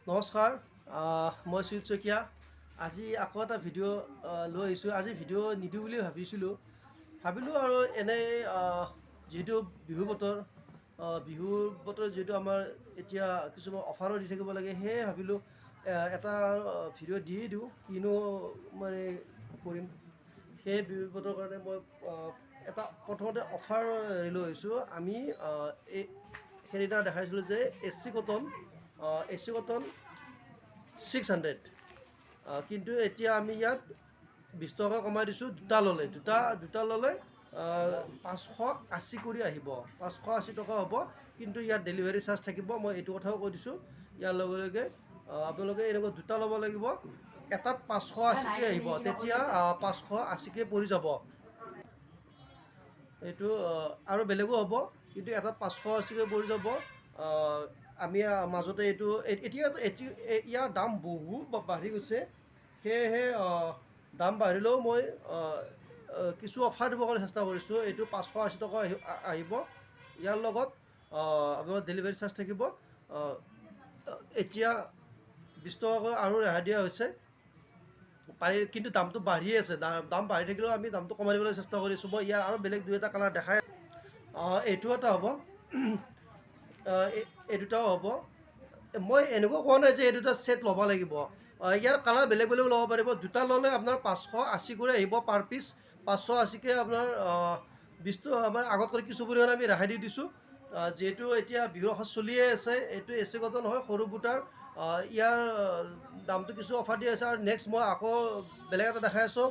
নমস্কাৰ মই সুজিত শইকীয়া আজি আকৌ এটা ভিডিঅ' লৈ আহিছোঁ। আজি ভিডিঅ' নিদিওঁ বুলি ভাবিলোঁ আৰু এনেই যিহেতু বিহুৰ বতৰ যিহেতু আমাৰ এতিয়া কিছুমান অফাৰো দি থাকিব লাগে, সেয়ে ভাবিলোঁ এটা ভিডিঅ' দিয়েই দিওঁ, কিনো মানে কৰিম। সেই বিহুৰ বতৰৰ কাৰণে মই এটা প্ৰথমতে অফাৰ লৈ আহিছোঁ। আমি এই সেইদিনা দেখাইছিলোঁ যে AC কটন 600, কিন্তু এতিয়া আমি ইয়াত 20 টকা কমাই দিছোঁ। দুটা ল'লে 580 কৰি আহিব, 580 টকা হ'ব। কিন্তু ইয়াত ডেলিভাৰী চাৰ্জ থাকিব, মই এইটো কথাও কৈ দিছোঁ। ইয়াৰ লগে লগে আপোনালোকে এনেকুৱা দুটা ল'ব লাগিব, এটাত 580কৈ আহিব, তেতিয়া 580কৈ পৰি যাব। এইটো আৰু বেলেগো হ'ব, কিন্তু এটাত 580কৈ পৰি যাব। আমি মাজতে এতিয়া ইয়াৰ দাম বহুত বাঢ়ি গৈছে, সেয়েহে দাম বাঢ়িলেও মই কিছু অফাৰ দিবৰ কাৰণে চেষ্টা কৰিছোঁ। এইটো 580 টকা আহিব, ইয়াৰ লগত আপোনাৰ ডেলিভাৰী চাৰ্জ থাকিব। এতিয়া 20 টকাকৈ আৰু ৰেহাই দিয়া হৈছে পাৰি, কিন্তু দামটো বাঢ়িয়ে আছে। দাম বাঢ়ি থাকিলেও আমি দামটো কমাই দিবলৈ চেষ্টা কৰিছোঁ। মই ইয়াৰ আৰু বেলেগ দুই এটা কালাৰ দেখাই, এইটো এটা হ'ব, এই দুটাও হ'ব। মই এনেকুৱা কোৱা নাই যে এই দুটা ছেট ল'ব লাগিব, ইয়াৰ কালাৰ বেলেগ বেলেগ ল'ব পাৰিব। দুটা ল'লে আপোনাৰ 580 কৰি আহিব পাৰ পিচ, 580কৈ আপোনাৰ 20 আমাৰ আগত কৰি কিছু পৰিমাণে আমি ৰেহাই দি দিছোঁ। যিহেতু এতিয়া বিহুৰ অফাৰ চলিয়ে আছে, এইটো AC কটন হয়, সৰু বুটাৰ। ইয়াৰ দামটো কিছু অফাৰ দি আছে। আৰু নেক্সট মই আকৌ বেলেগ এটা দেখাই আছোঁ।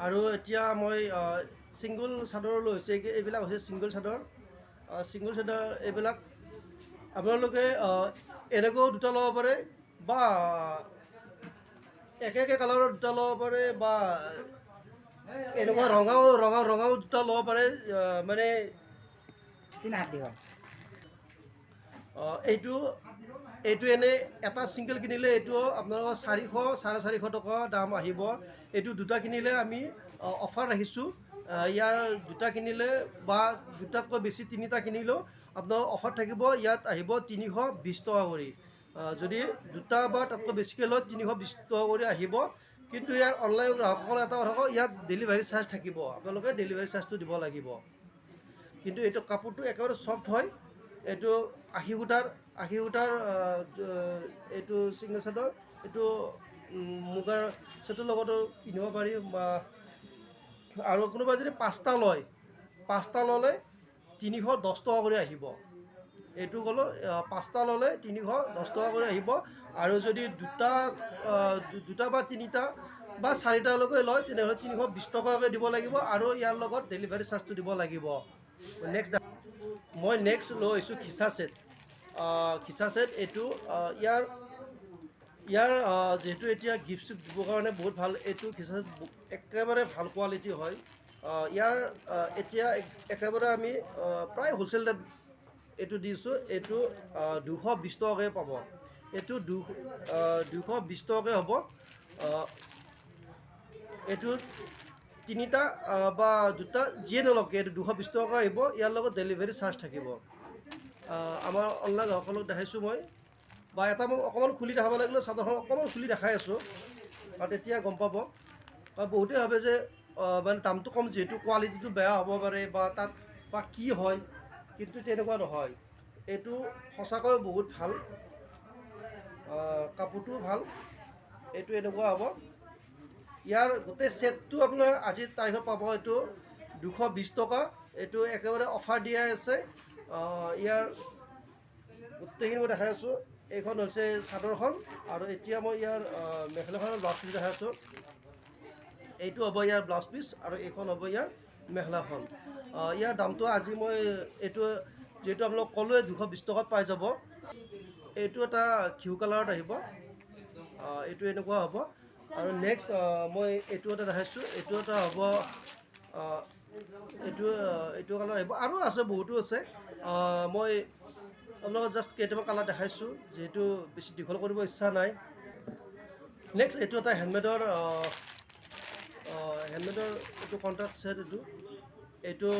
আৰু এতিয়া মই ছিংগল চাদৰ লৈ হৈছে, এইবিলাক হৈছে ছিংগল চাদৰ। এইবিলাক আপোনালোকে এনেকৈও দুটা ল'ব পাৰে, বা একে কালাৰৰ দুটা ল'ব পাৰে, বা এনেকুৱা ৰঙাও দুটা ল'ব পাৰে। মানে এইটো এনেই এটা ছিংগল কিনিলে এইটো আপোনালোকৰ 400-450 টকা দাম আহিব। এইটো দুটা কিনিলে আমি অফাৰ ৰাখিছোঁ। ইয়াৰ দুটা কিনিলে বা দুটাতকৈ বেছি তিনিটা কিনিলেও আপোনাৰ অফাৰ থাকিব। ইয়াত আহিব 320 টকা কৰি। যদি দুটা বা তাতকৈ বেছিকৈ লয় 320 টকা কৰি আহিব। কিন্তু ইয়াৰ অনলাইন গ্ৰাহকসকলৰ এটা কথা কওঁ, ইয়াত ডেলিভাৰী চাৰ্জ থাকিব, আপোনালোকে ডেলিভাৰী চাৰ্জটো দিব লাগিব। কিন্তু এইটো কাপোৰটো একেবাৰে ছফ্ট হয়। এইটো 80 সূতাৰ এইটো ছিংগল চাদৰ। এইটো মুগাৰ ছেটৰ লগতো পিন্ধিব পাৰি। আৰু কোনোবাই যদি পাঁচটা ল'লে 310 টকা কৰি আহিব। এইটো ক'লোঁ, পাঁচটা ল'লে 310 টকা কৰি আহিব। আৰু যদি দুটা বা তিনিটা বা চাৰিটালৈকে লয়, তেনেহ'লে 320 টকাকৈ দিব লাগিব, আৰু ইয়াৰ লগত ডেলিভাৰী চাৰ্জটো দিব লাগিব। মই নেক্সট লৈ আহিছোঁ খিচা ছেট। এইটো ইয়াৰ যিহেতু এতিয়া গিফ্ট দিবৰ কাৰণে বহুত ভাল। এইটো খিচা ছেট একেবাৰে ভাল কোৱালিটি হয়। ইয়াৰ এতিয়া একেবাৰে আমি প্ৰায় হ'লচেল ৰেট এইটো দিছোঁ। এইটো 220 টকাকৈ পাব। এইটো 220 টকাকৈ হ'ব। এইটো তিনিটা বা দুটা যিয়ে নলওক, এইটো 220 টকা আহিব। ইয়াৰ লগত ডেলিভাৰী চাৰ্জ থাকিব। আমাৰ অনলাইন গ্ৰাহকসকলক দেখাইছোঁ মই, বা এটা মই অকণমান খুলি দেখাব লাগিলে, চাদৰখন অকণমান খুলি দেখাই আছোঁ, আৰু তেতিয়া গম পাব। বহুতেই ভাবে যে মানে দামটো কম, যিহেতু কোৱালিটিটো বেয়া হ'ব পাৰে, বা তাত বা কি হয়, কিন্তু তেনেকুৱা নহয়। এইটো সঁচাকৈ বহুত ভাল, কাপোৰটোও ভাল। এইটো এনেকুৱা হ'ব। ইয়াৰ গোটেই ছেটটো আপোনাৰ আজিৰ তাৰিখত পাব এইটো 220 টকা। এইটো একেবাৰে অফাৰ দিয়া আছে। ইয়াৰ গোটেইখিনি মই দেখাই আছোঁ। এইখন হৈছে চাদৰখন, আৰু এতিয়া মই ইয়াৰ মেখেলাখনৰ ব্লাউজ পিচ দেখাই আছোঁ। এইটো হ'ব ইয়াৰ ব্লাউজ পিচ, আৰু এইখন হ'ব ইয়াৰ মেখেলাখন। ইয়াৰ দামটো আজি মই এইটো যিহেতু আপোনালোক ক'লোৱে 220 টকাত পাই যাব। এইটো এটা ঘিউ কালাৰত আহিব। এইটো এনেকুৱা হ'ব। আৰু নেক্সট মই এইটো এটা দেখাইছোঁ। এইটো এটা হ'ব, এইটো কালাৰ আহিব। আৰু আছে, বহুতো আছে। মই আপোনালোকক জাষ্ট কেইটামান কালাৰ দেখাইছোঁ, যিহেতু বেছি দীঘল কৰিব ইচ্ছা নাই। নেক্সট এইটো এটা হেণ্ডমেডৰ এইটো কণ্ট্ৰাক্ট ছেট। এইটো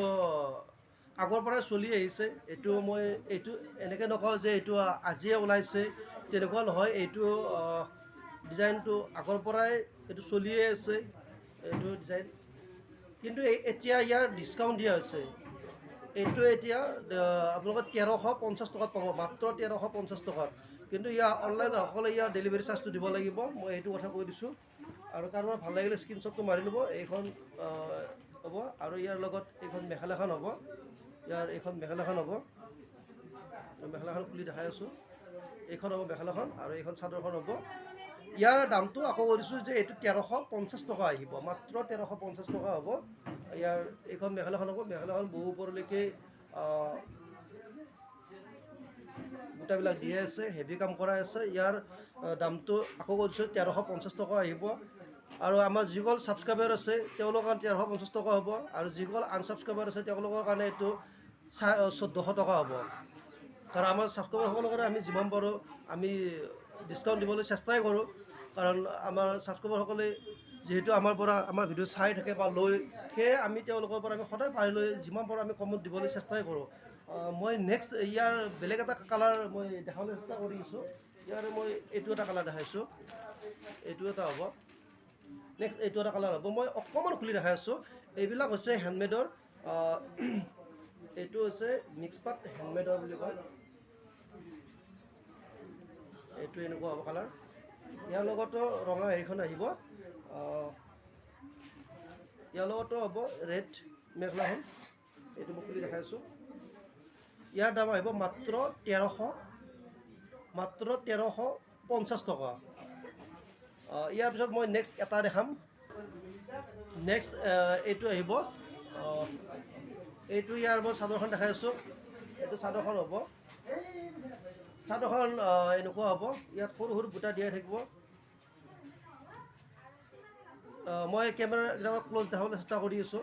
আগৰ পৰাই চলি আহিছে। এইটো এনেকৈ নকওঁ যে এইটো আজিয়ে ওলাইছে, তেনেকুৱা নহয়, এইটো ডিজাইনটো আগৰ পৰাই এইটো চলিয়ে আছে এইটো ডিজাইন, কিন্তু এতিয়া ইয়াৰ ডিছকাউণ্ট দিয়া হৈছে। এইটো এতিয়া আপোনালোকে 1350 টকাত পাব, মাত্ৰ 1350 টকাত। কিন্তু ইয়াৰ অনলাইন সকলে ইয়াৰ ডেলিভাৰী চাৰ্জটো দিব লাগিব, মই এইটো কথা কৈ দিছোঁ। আৰু কাৰোবাৰ ভাল লাগিলে স্ক্ৰীনশ্বটটো মাৰি ল'ব, এইখন হ'ব। আৰু ইয়াৰ লগত এইখন মেখেলাখন হ'ব, এইখন মেখেলাখন হ'ব, মেখেলাখন খুলি দেখাই আছোঁ। এইখন হ'ব মেখেলাখন আৰু এইখন চাদৰখন হ'ব। ইয়াৰ দামটো আকৌ কৰিছোঁ যে এইটো 1350 টকা আহিব, মাত্ৰ 1350 টকা হ'ব। ইয়াৰ এইখন মেখেলাখন হ'ব, মেখেলাখন বহু ওপৰলৈকে গোটাবিলাক দিয়ে আছে, হেভি কাম কৰা আছে। ইয়াৰ দামটো আকৌ কৰিছোঁ 1350 টকা আহিব। আৰু আমাৰ যিসকল ছাবস্ক্ৰাইবাৰ আছে তেওঁলোকৰ কাৰণে 1350 টকা হ'ব, আৰু যিসকল আনছাবস্ক্ৰাইবাৰ আছে তেওঁলোকৰ কাৰণে এইটো 1400 টকা হ'ব। কাৰণ আমাৰ ছাবস্ক্ৰাইবাৰসকলৰ কাৰণে আমি যিমান পাৰোঁ আমি ডিছকাউণ্ট দিবলৈ চেষ্টাই কৰোঁ, কাৰণ আমাৰ ছাবস্ক্ৰাইবাৰসকলে যিহেতু আমাৰ পৰা আমাৰ ভিডিঅ' চাই থাকে বা লৈ, সেয়ে আমি তেওঁলোকৰ পৰা আমি সদায় পাৰিলৈ যিমান পাৰোঁ আমি কমত দিবলৈ চেষ্টাই কৰোঁ। মই নেক্সট ইয়াৰ বেলেগ এটা কালাৰ মই দেখাবলৈ চেষ্টা কৰি আছোঁ। ইয়াৰ মই এইটো এটা কালাৰ দেখাইছোঁ, এইটো এটা হ'ব। নেক্সট এইটো এটা কালাৰ হ'ব, মই অকণমান খুলি দেখাই আছোঁ। এইবিলাক হৈছে হেণ্ডমেডৰ, এইটো হৈছে মিক্স পাট হেণ্ডমেডৰ বুলি কয়। এইটো এনেকুৱা হ'ব কালাৰ, ইয়াৰ লগতো ৰঙা হেৰিখন আহিব, ইয়াৰ লগতো হ'ব ৰেড মেখেলাখন। এইটো মই খুলি দেখাইছোঁ। ইয়াৰ দাম আহিব মাত্ৰ 1350 টকা। ইয়াৰ পিছত মই নেক্সট এটা দেখাম। নেক্সট এইটো আহিব, এইটো ইয়াৰ মই চাদৰখন দেখাই আছোঁ। এইটো চাদৰখন হ'ব, চাদৰখন এনেকুৱা হ'ব, ইয়াত সৰু সৰু বুটা দিয়াই থাকিব। মই কেমেৰা ক্ল'জ দেখাবলৈ চেষ্টা কৰি আছোঁ।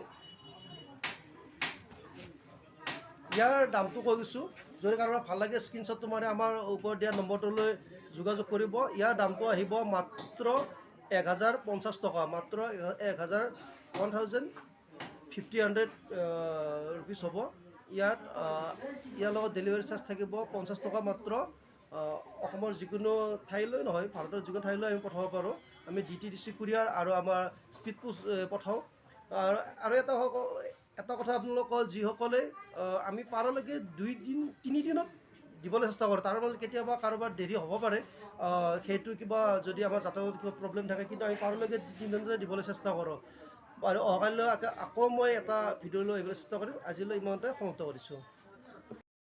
ইয়াৰ দামটো কৈ গৈছোঁ, যদি কাৰোবাৰ ভাল লাগে স্ক্ৰীনশ্বটটো মাৰি আমাৰ ওপৰত দিয়া নম্বৰটোলৈ যোগাযোগ কৰিব। ইয়াৰ দামটো আহিব মাত্ৰ 1050 টকা, মাত্ৰ 1500 ৰুপিজ হ'ব। ইয়াৰ লগত ডেলিভাৰী চাৰ্জ থাকিব 50 টকা মাত্ৰ। অসমৰ যিকোনো ঠাইলৈ নহয়, ভাৰতৰ যিকোনো ঠাইলৈ আমি পঠাব পাৰোঁ। আমি DTDC কুৰিয়াৰ আৰু আমাৰ স্পীড পোষ্ট পঠাওঁ। আৰু এটা কথা আপোনালোকৰ যিসকলে আমি পাৰলৈকে 2-3 দিনত দিবলৈ চেষ্টা কৰোঁ, তাৰ মাজত কেতিয়াবা কাৰোবাৰ দেৰি হ'ব পাৰে, সেইটো কিবা যদি আমাৰ যাতায়াতত কিবা প্ৰব্লেম থাকে, কিন্তু আমি পাৰলৈকে 3 দিনতে দিবলৈ চেষ্টা কৰোঁ। আৰু অহাকালিলৈ আকৌ মই এটা ভিডিঅ' লৈ আহিবলৈ চেষ্টা কৰিম। আজিলৈ ইমানতে সমাপ্ত কৰিছোঁ।